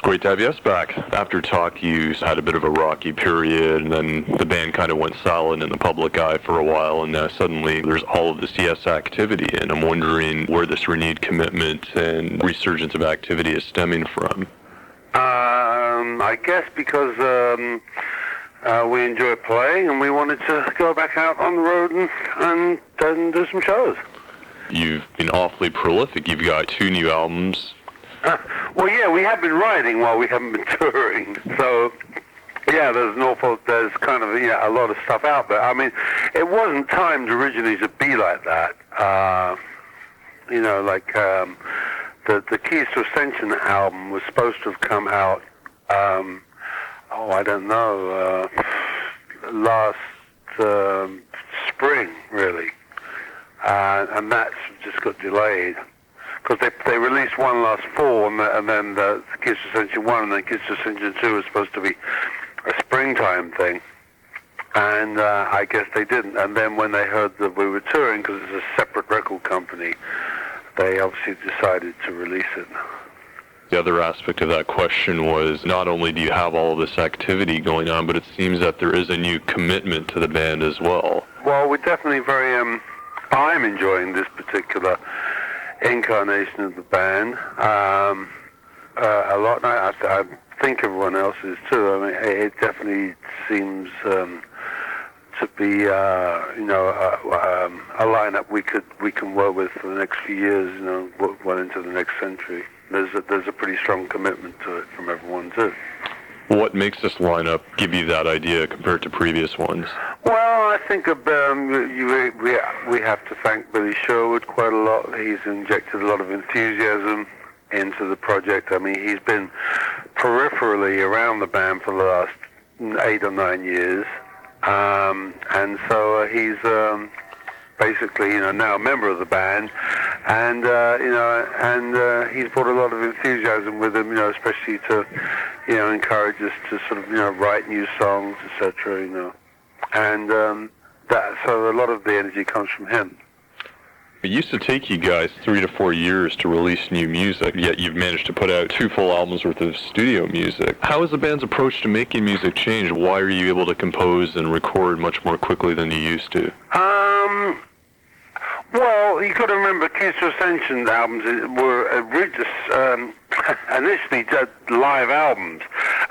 Great to have you back. After Talk, you had a bit of a rocky period, and then the band kind of went silent in the public eye for a while, and now suddenly there's all of this yes activity, and I'm wondering where this renewed commitment and resurgence of activity is stemming from. I guess because we enjoy playing, and we wanted to go back out on the road and do some shows. You've been awfully prolific. You've got 2 new albums. Well, yeah, we have been writing while we haven't been touring. So, yeah, there's kind of a lot of stuff out there. I mean, it wasn't timed originally to be like that. The Keys to Ascension album was supposed to have come out, last spring, really. And that's just got delayed. Because they released one last fall, and then the Kiss Ascension 1 and then Kiss Ascension 2 was supposed to be a springtime thing. And I guess they didn't. And then when they heard that we were touring, because it's a separate record company, they obviously decided to release it. The other aspect of that question was, not only do you have all of this activity going on, but it seems that there is a new commitment to the band as well. Well, we're definitely I'm enjoying this particular incarnation of the band a lot. I think everyone else is too. I mean, it definitely seems to be a lineup we can work with for the next few years. Well into the next century. There's a pretty strong commitment to it from everyone too. What makes this lineup give you that idea compared to previous ones? Well, I think we have to thank Billy Sherwood quite a lot. He's injected a lot of enthusiasm into the project. I mean, he's been peripherally around the band for the last 8 or 9 years, and so he's basically now a member of the band, and he's brought a lot of enthusiasm with him, especially to encourage us to sort of write new songs, etc. And so a lot of the energy comes from him. It used to take you guys 3 to 4 years to release new music, yet you've managed to put out 2 full albums worth of studio music. How has the band's approach to making music changed? Why are you able to compose and record much more quickly than you used to? Well, you got to remember, Keys to Ascension albums were initially just live albums,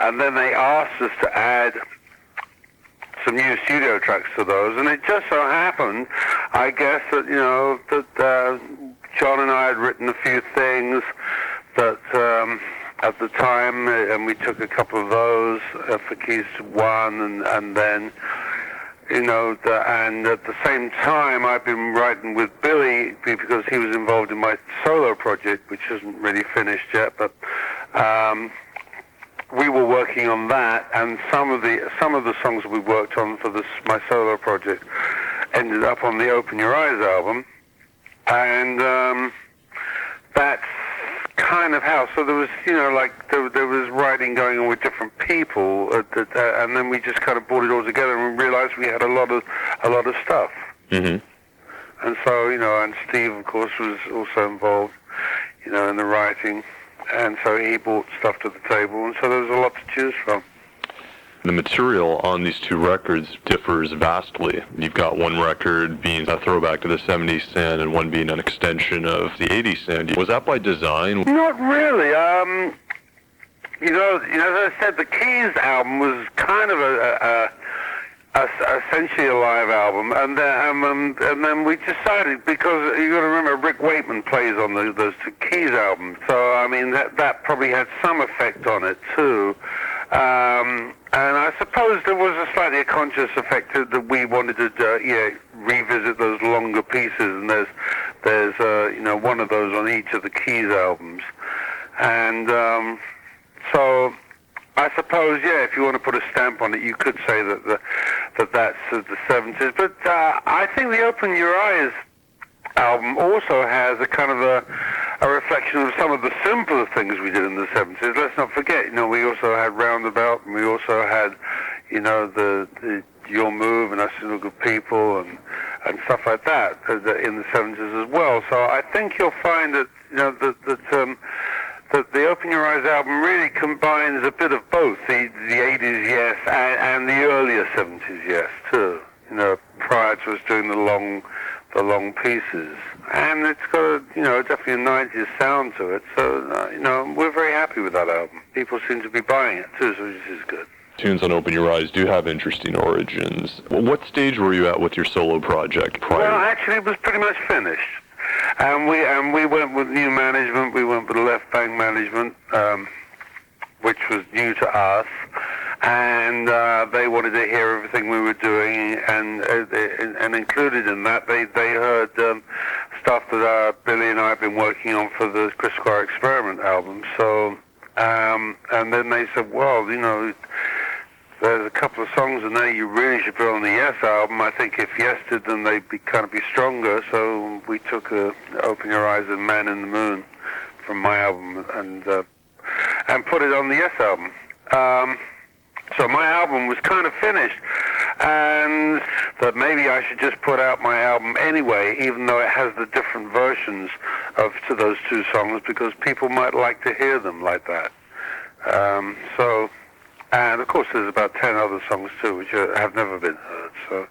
and then they asked us to add some new studio tracks to those, and it just so happened, I guess, that that John and I had written a few things that at the time, and we took a couple of those for Keys 1, and then and at the same time, I've been writing with Billy because he was involved in my solo project, which isn't really finished yet, but we were working on that, and some of the songs we worked on for my solo project ended up on the Open Your Eyes album, and that's kind of how. So there was, there was writing going on with different people, and then we just kind of brought it all together and realized we had a lot of stuff. Mm-hmm. And so, and Steve, of course, was also involved, in the writing, and so he brought stuff to the table, and so there was a lot to choose from. The material on these 2 records differs vastly. You've got one record being a throwback to the 70s sound and one being an extension of the 80s sound. Was that by design? Not really. As I said, the Keys album was kind of essentially a live album, and then we decided, because you got to remember Rick Wakeman plays on those 2 Keys albums, so I mean that probably had some effect on it too. And I suppose there was a slightly conscious effect that we wanted to revisit those longer pieces, and there's one of those on each of the Keys albums, and so I suppose if you want to put a stamp on it, you could say that that's the 70s. But I think the Open Your Eyes album also has a kind of a reflection of some of the simpler things we did in the 70s. Let's not forget, we also had Roundabout, and we also had, the Your Move and Us Little Good People and stuff like that in the 70s as well. So I think you'll find that, the Open Your Eyes album really combines a bit of both, the 80s Yes and the earlier 70s Yes too. You know, prior to us doing the long pieces, and it's got definitely a 90s sound to it. So we're very happy with that album. People seem to be buying it too, so this is good. Tunes on Open Your Eyes do have interesting origins. What stage were you at with your solo project prior? Well, actually, it was pretty much finished. And we went with new management. We went with Left Bank management, which was new to us, and they wanted to hear everything we were doing, and included in that, they heard stuff that Billy and I have been working on for the Squire Experiment album. So, and then they said, well, there's a couple of songs in there you really should put on the Yes album. I think if Yes did them, they'd be stronger. So we took Open Your Eyes and Man in the Moon from my album and put it on the Yes album. So my album was kind of finished, and that maybe I should just put out my album anyway, even though it has the different versions to those two songs, because people might like to hear them like that. And of course, there's about 10 other songs too, which have never been heard. So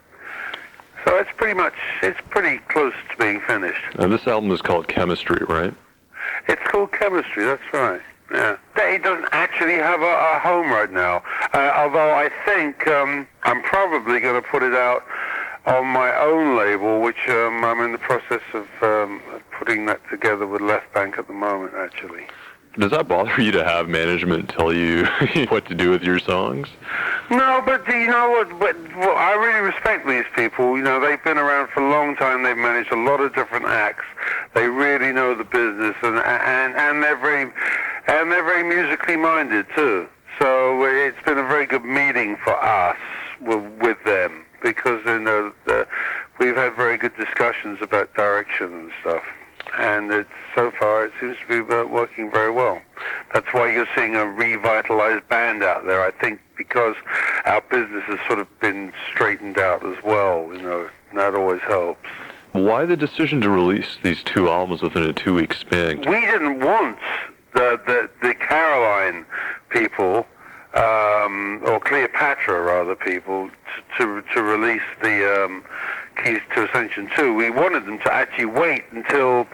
it's pretty close to being finished. And this album is called Chemistry, right? It's called Chemistry. That's right. Yeah. It doesn't actually have a home right now, although I think I'm probably going to put it out on my own label, which I'm in the process of putting that together with Left Bank at the moment, actually. Does that bother you to have management tell you what to do with your songs? No, but you know what? But I really respect these people. They've been around for a long time. They've managed a lot of different acts. They really know the business, and they're very musically minded too. So it's been a very good meeting for us with them, because we've had very good discussions about direction and stuff. And so far, it seems to be working very well. That's why you're seeing a revitalized band out there, I think, because our business has sort of been straightened out as well, and that always helps. Why the decision to release these two albums within a 2-week span? We didn't want the Caroline people, or Cleopatra, rather, people, to release the Keys to Ascension 2. We wanted them to actually wait until,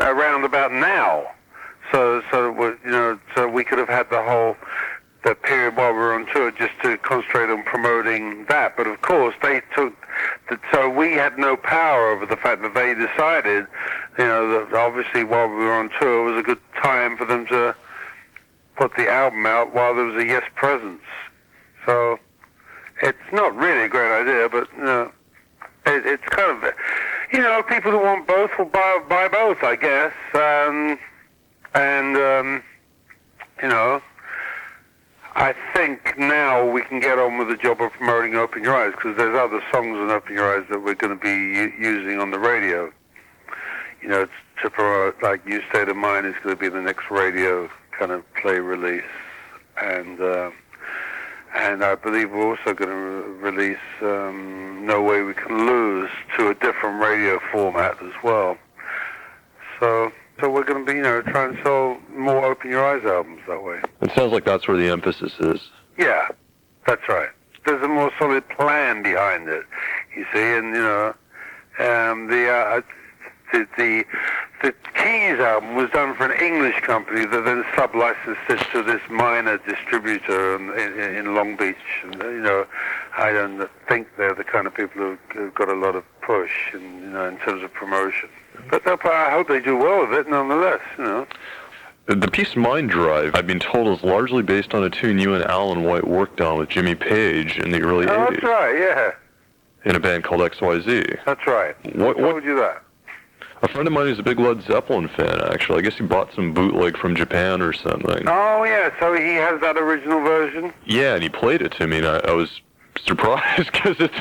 around about now, so we could have had the period while we were on tour just to concentrate on promoting that. But of course, they took, so we had no power over the fact that they decided, that obviously while we were on tour, it was a good time for them to put the album out while there was a Yes presence. So it's not really a great idea, but it's kind of, people who want both will buy both, I guess. I think now we can get on with the job of promoting Open Your Eyes, because there's other songs on Open Your Eyes that we're going to be using on the radio. To promote, like You State of Mind is going to be the next radio kind of play release, and I believe we're also going to release No Way We Can Lose to a different radio format as well. So we're going to be, trying to sell more Open Your Eyes albums that way. It sounds like that's where the emphasis is. Yeah, that's right. There's a more solid plan behind it, you see, and the Keys album was done for an English company that then sub-licensed it to this minor distributor in Long Beach. And, I don't think they're the kind of people who've got a lot of push in terms of promotion. But I hope they do well with it nonetheless, The piece Mind Drive, I've been told, is largely based on a tune you and Alan White worked on with Jimmy Page in the early 80s. That's right, yeah. In a band called XYZ. That's right. What told you that? A friend of mine who's a big Led Zeppelin fan, actually. I guess he bought some bootleg from Japan or something. Oh, yeah, so he has that original version? Yeah, and he played it to me, and I was surprised because it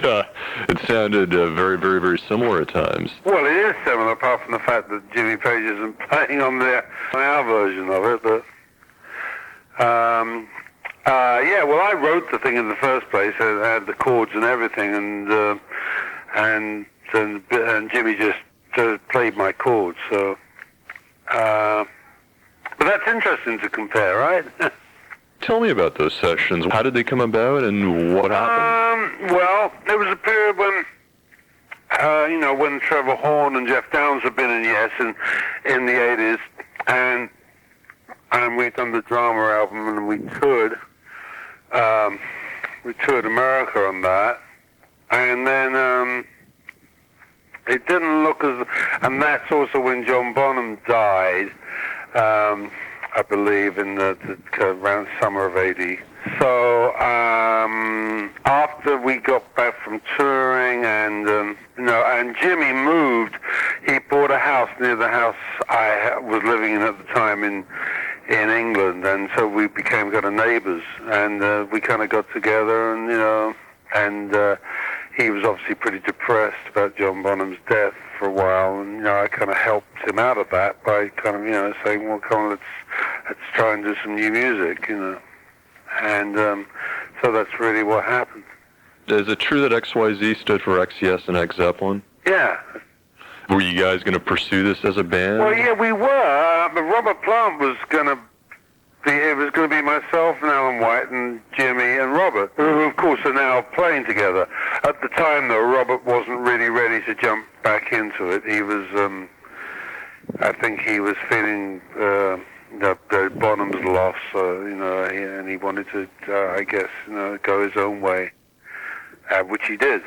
sounded very, very, very similar at times. Well, it is similar, apart from the fact that Jimmy Page isn't playing on our version of it, but... well, I wrote the thing in the first place. I had the chords and everything, and Jimmy just played my chords, so But that's interesting to compare, right? Tell me about those sessions. How did they come about, and what happened? Well, there was a period when, when Trevor Horn and Jeff Downes had been in Yes in the 80s, and we'd done the drama album, and we toured America on that, and then it didn't look as, and that's also when John Bonham died, I believe, in around summer of '80. So after we got back from touring, and and Jimmy moved, he bought a house near the house I was living in at the time in England, and so we became kind of neighbors, and we kind of got together, and he was obviously pretty depressed about John Bonham's death for a while, and I kind of helped him out of that by kind of saying, well, come on, let's try and do some new music, and so that's really what happened. Is it true that XYZ stood for XYZ and X Zeppelin? Yeah. Were you guys going to pursue this as a band? Well, yeah, we were, but Robert Plant was going to it was going to be myself and Alan White and Jimmy and Robert, who of course are now playing together. At the time, though, Robert wasn't really ready to jump back into it. He was, I think he was feeling Bonham's loss, and he wanted to, I guess, go his own way, which he did.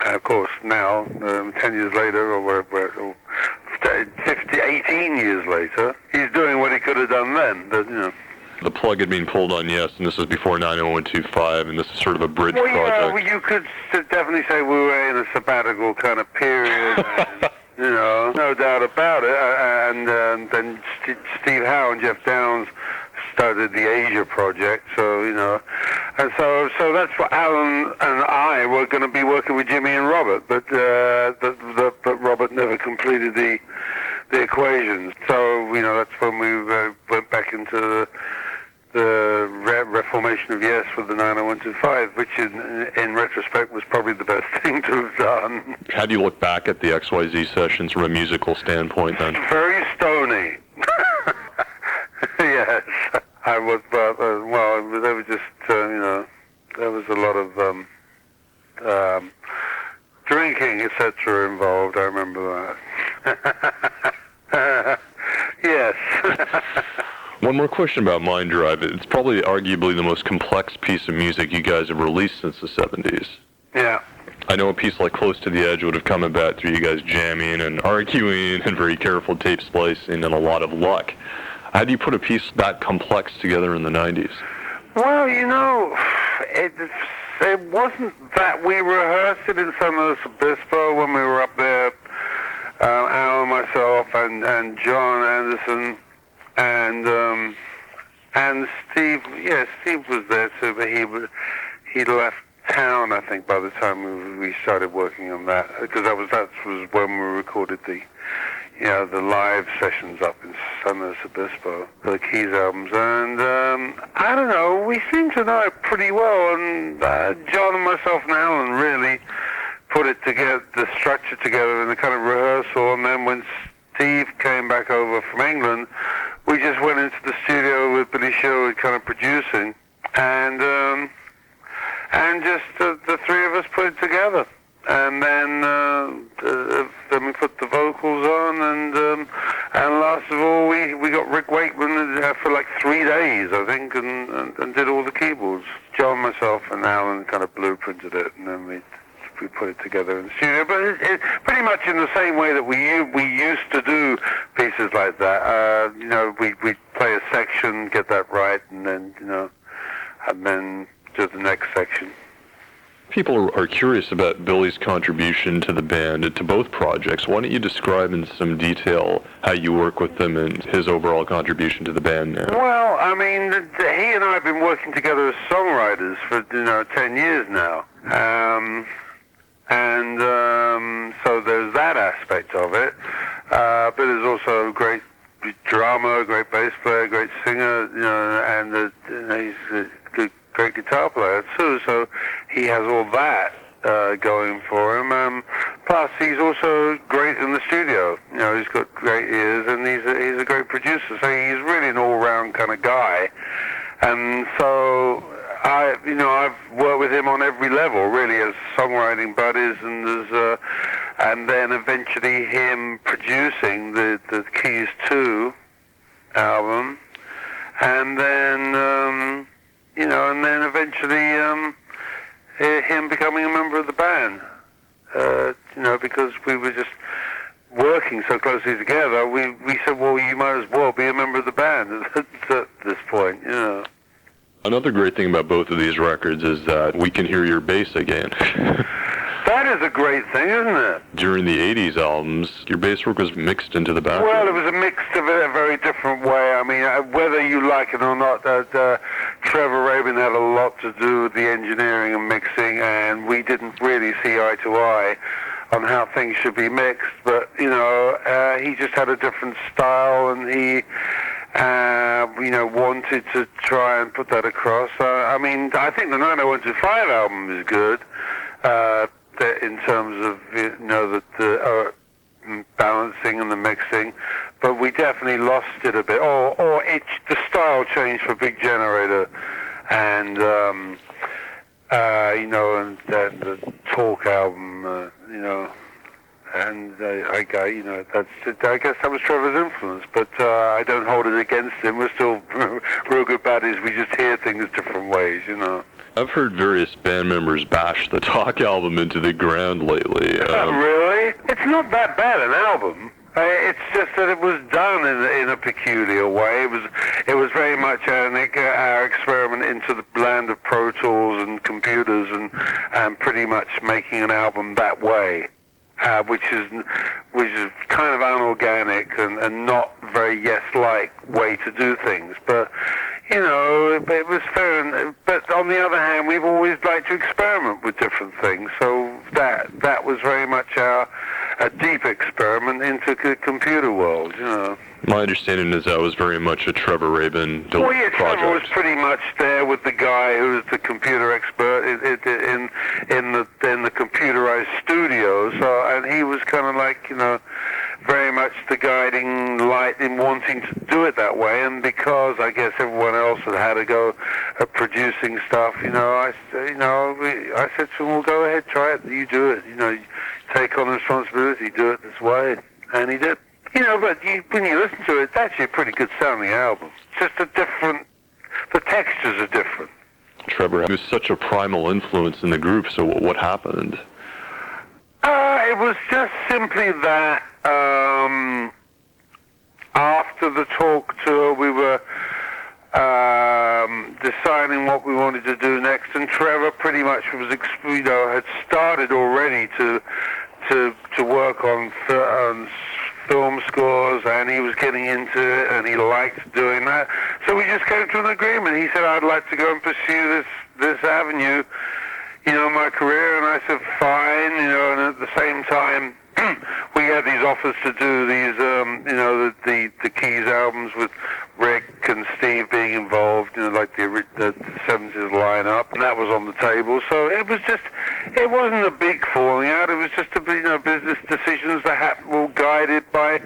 Of course, now, 10 years later, or 18 years later, he's doing what he could have done then. But, The plug had been pulled on Yes, and this is before 90125, and this is sort of a bridge project. Well, you could definitely say we were in a sabbatical kind of period, and, no doubt about it. And then Steve Howe and Jeff Downes started the Asia project, and so that's what Alan and I were going to be working with Jimmy and Robert, but Robert never completed the equations. So that's when we went back into the reformation of Yes with the 90125, which in retrospect was probably the best thing to have done. How do you look back at the XYZ sessions from a musical standpoint then? Very stony. Yes, I was. Well, there was just there was a lot of drinking, etc. involved. I remember that. Yes. One more question about Mind Drive. It's probably arguably the most complex piece of music you guys have released since the 70s. Yeah. I know a piece like Close to the Edge would have come about through you guys jamming and arguing and very careful tape splicing and a lot of luck. How do you put a piece that complex together in the 90s? Well, it wasn't that we rehearsed it in San Luis Obispo when we were up there, Alan, myself, and John Anderson, and Steve. Yeah, Steve was there too, but he'd left town, I think, by the time we started working on that, because that was when we recorded the live sessions up in San Luis Obispo for the Keys albums, and I don't know, we seem to know it pretty well, and John and myself and Alan really put it together, the structure together in the kind of rehearsal, and then when Steve came back over from England, we just went into the studio with Billy Sherwood kind of producing, and just the three of us put it together. And then we put the vocals on, and last of all, we got Rick Wakeman for like 3 days, I think, and did all the keyboards. John, myself, and Alan kind of blueprinted it, and then we put it together in the studio. But it pretty much in the same way that we used to do pieces like that. We play a section, get that right, and then do the next section. People are curious about Billy's contribution to the band and to both projects. Why don't you describe in some detail how you work with him and his overall contribution to the band now? Well, I mean, he and I have been working together as songwriters for 10 years now, so there's that aspect of it. But there's also a great drummer, great bass player, great singer, and he's a great guitar player too, so he has all that going for him. Plus, he's also great in the studio. You know, he's got great ears, and he's a great producer. So he's really an all-round kind of guy. And so I've worked with him on every level, really, as songwriting buddies, and then eventually him producing the Keys 2 album, and then and then eventually him becoming a member of the band. Because we were just working so closely together, we said, well, you might as well be a member of the band at this point, you know. Another great thing about both of these records is that we can hear your bass again. That is a great thing, isn't it? During the 80s albums, your bass work was mixed into the background. Well, it was a mixed in a very different way. I mean, whether you like it or not, Trevor Rabin had a lot to do with the engineering and mixing, and we didn't really see eye to eye on how things should be mixed. But, he just had a different style, and he wanted to try and put that across. I think the 90125 album is good in terms of the balancing and the mixing, but we definitely lost it a bit. The style changed for Big Generator, and and the Talk album, and I guess that was Trevor's influence, but I don't hold it against him. We're still real good buddies. We just hear things different ways, I've heard various band members bash the Talk album into the ground lately. Really? It's not that bad an album. It's just that it was done in a peculiar way. It was very much our experiment into the land of Pro Tools and computers, and pretty much making an album that way. Which is kind of unorganic and not very yes-like way to do things. But, it was fair. But on the other hand, we've always liked to experiment with different things. So that was very much a deep experiment into the computer world, My understanding is that was very much a Trevor Rabin project. Well, yeah, Trevor was pretty much there with the guy who was the computer expert in the computerized studio. So, and he was kind of like, very much the guiding light in wanting to do it that way. And because I guess everyone else had a go at producing stuff, I said to him, well, go ahead, try it. You do it. Take on the responsibility, do it this way, and he did. But when you listen to it, it's actually a pretty good sounding album. It's just the textures are different. Trevor was such a primal influence in the group, so what happened? It was just simply that after the Talk tour, we were deciding what we wanted to do next, and Trevor pretty much was, had started already to work on film scores, and he was getting into it, and he liked doing that. So we just came to an agreement. He said, I'd like to go and pursue this avenue, my career, and I said, fine, and at the same time, we had these offers to do these, the Keys albums with Rick and Steve being involved, like the 70s lineup, and that was on the table. So it wasn't a big falling out. It was just business decisions that were guided by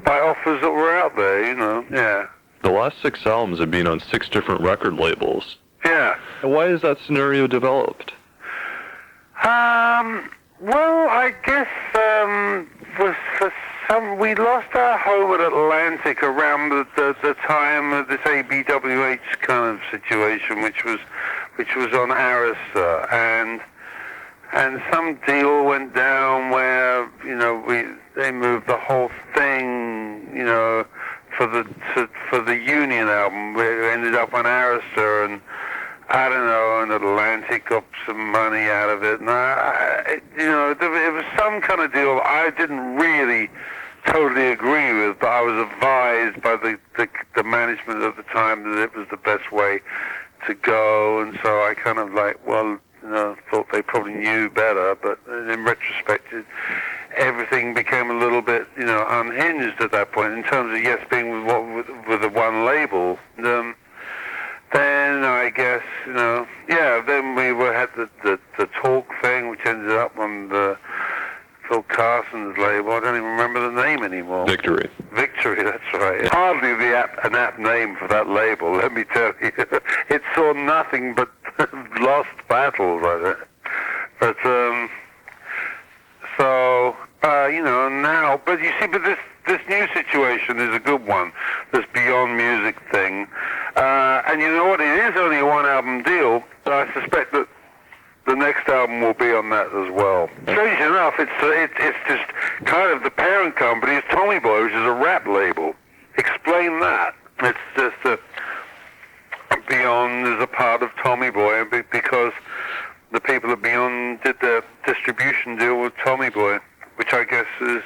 offers that were out there, yeah. The last 6 albums have been on 6 different record labels. Yeah. Why is that scenario developed? Well, I guess we lost our home at Atlantic around the time of this ABWH kind of situation, which was on Arista, and some deal went down where they moved the whole thing for the Union album. We ended up on Arista, and I don't know, and Atlantic got some money out of it, and it was some kind of deal I didn't really totally agree with, but I was advised by the management at the time that it was the best way to go, and so I kind of thought they probably knew better, but in retrospect, everything became a little bit, unhinged at that point in terms of being with the one label. Then I guess, then we had the Talk thing, which ended up on the Phil Carson's label. I don't even remember the name anymore. Victory, that's right. Hardly an apt name for that label, let me tell you. It saw nothing but lost battles, I think. But, now, but you see, but this new situation is a good one, this Beyond Music thing. And you know what, it is only a one-album deal, so I suspect that the next album will be on that as well. Strange enough, it's just kind of the parent company is Tommy Boy, which is a rap label. Explain that. It's just that Beyond is a part of Tommy Boy because the people at Beyond did the distribution deal with Tommy Boy, which I guess is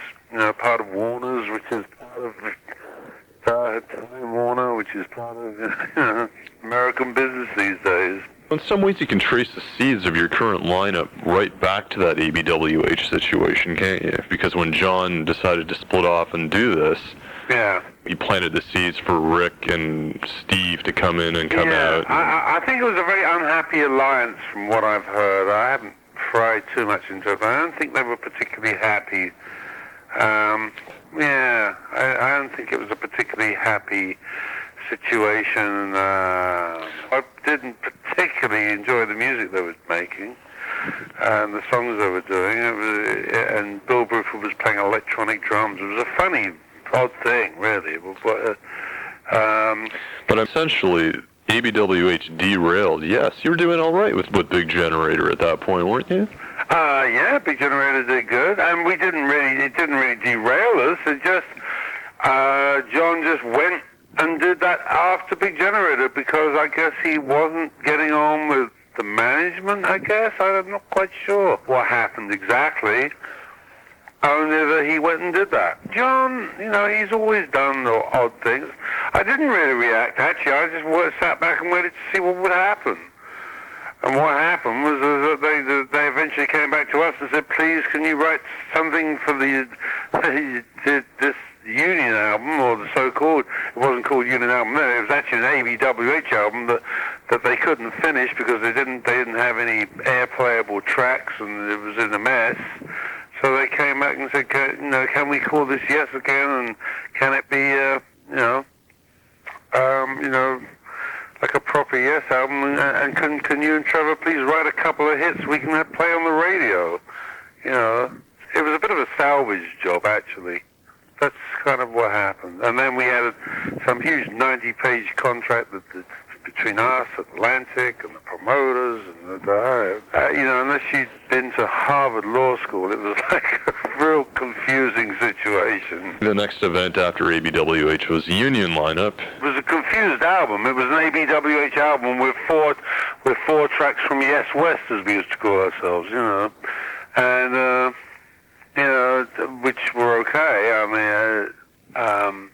part of Warner's, which is part of Time Warner, which is part of American business these days. In some ways, you can trace the seeds of your current lineup right back to that ABWH situation, can't you? Because when John decided to split off and do this, he planted the seeds for Rick and Steve to come in and come out. I think it was a very unhappy alliance from what I've heard. I haven't pried too much into it, but I don't think they were particularly happy. I don't think it was a particularly happy situation. I didn't particularly enjoy the music they were making and the songs they were doing. And Bill Bruford was playing electronic drums. It was a funny, odd thing, really. But essentially, ABWH derailed. Yes, you were doing all right with Big Generator at that point, weren't you? Big Generator did good, and it didn't really derail us. It just, John just went and did that after Big Generator because I guess he wasn't getting on with the management, I guess. I'm not quite sure what happened exactly. Only that he went and did that. John, he's always done the odd things. I didn't really react, actually. I just sat back and waited to see what would happen. And what happened was that they eventually came back to us and said, please, can you write something for this Union album, or the so-called, it wasn't called Union album then, it was actually an ABWH album that they couldn't finish because they didn't have any air-playable tracks and it was in a mess. So they came back and said, can we call this Yes Again, and can it be, like a proper Yes album, and can you and Trevor please write a couple of hits we can play on the radio? It was a bit of a salvage job, actually. That's kind of what happened. And then we had some huge 90-page contract between us, Atlantic, and the promoters, and unless you'd been to Harvard Law School, it was like a real confusing situation. The next event after ABWH was the Union lineup. It was a confused album. It was an ABWH album with four tracks from Yes West, as we used to call ourselves, and which were okay. I mean,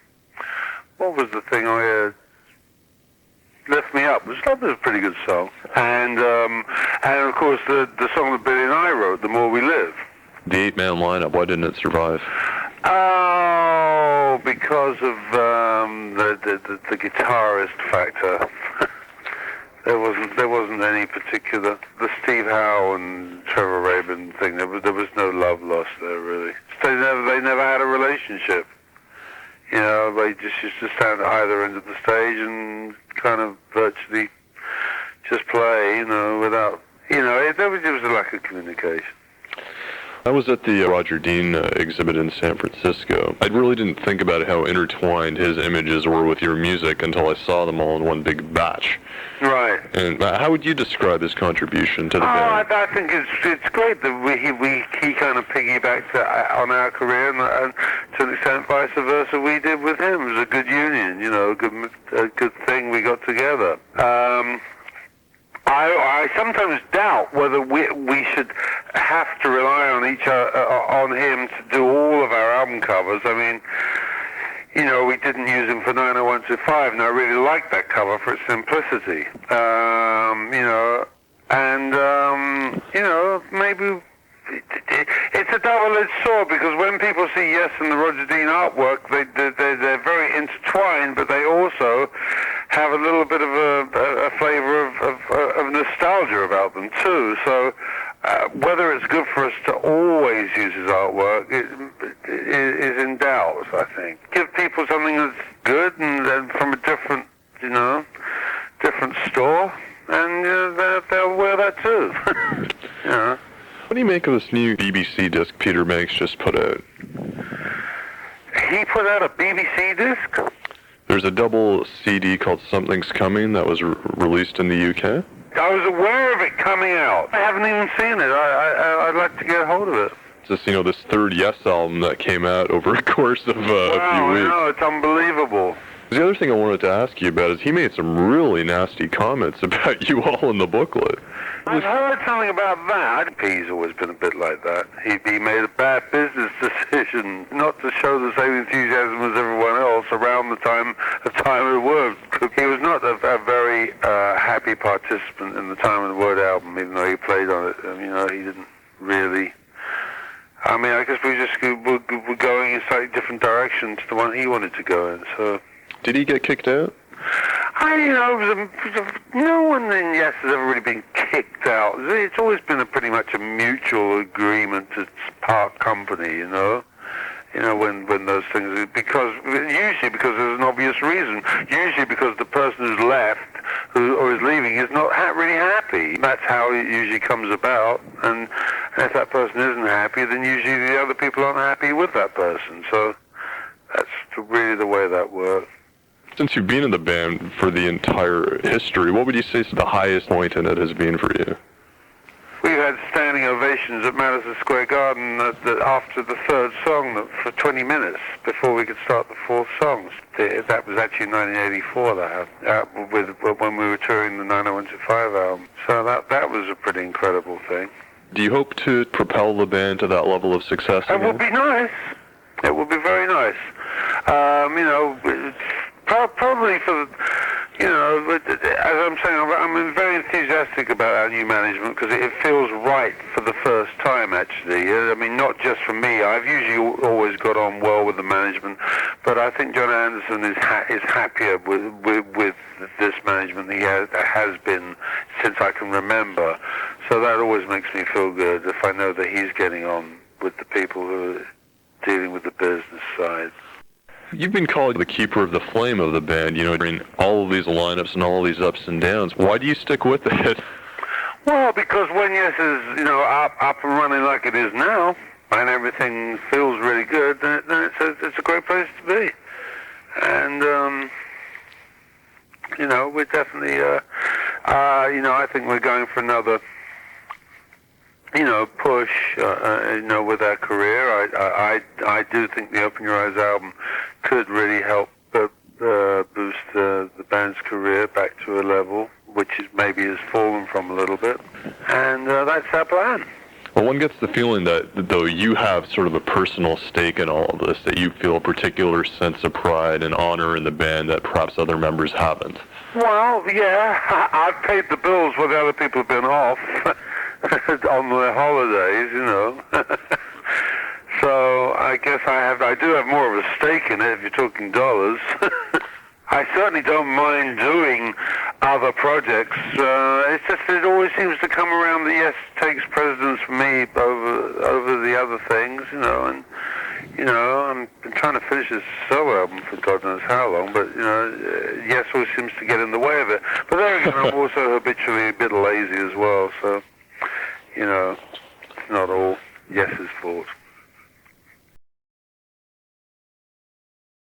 what was the thing I had? Lift Me Up was a pretty good song, and of course the song that Billy and I wrote, The More We Live. The 8-man lineup. Why didn't it survive? Oh, because of the guitarist factor. There wasn't any particular the Steve Howe and Trevor Rabin thing. There was no love lost there really. They never had a relationship. They just used to stand at either end of the stage and kind of virtually just play, without, there was a lack of communication. I was at the Roger Dean exhibit in San Francisco. I really didn't think about how intertwined his images were with your music until I saw them all in one big batch. Right. And how would you describe his contribution to the band? I think it's great that he kind of piggybacked on our career, and to an extent vice versa we did with him. It was a good union, a good thing we got together. I sometimes doubt whether we should have to rely on on him to do all of our album covers. I mean, we didn't use him for 90125, and I really liked that cover for its simplicity. Maybe it's a double-edged sword, because when people see Yes and the Roger Dean artwork, they're very intertwined, but they also have a little bit of a flavor of nostalgia about them too. So whether it's good for us to always use his artwork is in doubt, I think. Give people something that's good and from a different, different store, and they'll wear that too. What do you make of this new BBC disc Peter Manx just put out? He put out a BBC disc? There's a double CD called Something's Coming that was released in the UK. I was aware of it coming out. I haven't even seen it. I'd like to get hold of it. It's just, this third Yes album that came out over a course of a few weeks. I know, it's unbelievable. The other thing I wanted to ask you about is he made some really nasty comments about you all in the booklet. I've heard something about that. He's always been a bit like that. He made a bad business decision not to show the same enthusiasm as everyone else around the time of the Word. He was not a very happy participant in the Time of the Word album, even though he played on it. He didn't really... I guess we're going in slightly different direction to the one he wanted to go in, so... Did he get kicked out? No one in Yes has ever really been kicked out. It's always been pretty much a mutual agreement to part company, when those things, usually because there's an obvious reason. Usually because the person who's left or is leaving is not really happy. That's how it usually comes about. And if that person isn't happy, then usually the other people aren't happy with that person. So that's really the way that works. Since you've been in the band for the entire history, what would you say is the highest point in it has been for you? We've had standing ovations at Madison Square Garden after the third song for 20 minutes before we could start the fourth song. That was actually 1984 that happened, when we were touring the 90125 album. So that was a pretty incredible thing. Do you hope to propel the band to that level of success again? It would be nice. It would be very nice. Probably for, as I'm saying, I'm very enthusiastic about our new management because it feels right for the first time, actually. Not just for me. I've usually always got on well with the management, but I think John Anderson is happier with this management than he has been since I can remember. So that always makes me feel good if I know that he's getting on with the people who are dealing with the business side. You've been called the keeper of the flame of the band, during all of these lineups and all these ups and downs. Why do you stick with it? Well, because when Yes is, up and running like it is now, and everything feels really good, then it's a great place to be. And, we're definitely, I think we're going for another, push, with our career. I do think the Open Your Eyes album could really help boost the band's career back to a level which maybe has fallen from a little bit, and that's our plan. Well, one gets the feeling that, though, you have sort of a personal stake in all of this, that you feel a particular sense of pride and honor in the band that perhaps other members haven't. Well, yeah, I've paid the bills when other people have been off on their holidays, So I guess I do have more of a stake in it if you're talking dollars. I certainly don't mind doing other projects. It's just it always seems to come around that Yes takes precedence for me over the other things, and I've been trying to finish this solo album for God knows how long, but Yes always seems to get in the way of it. But there again, I'm also habitually a bit lazy as well, so it's not all Yes's fault.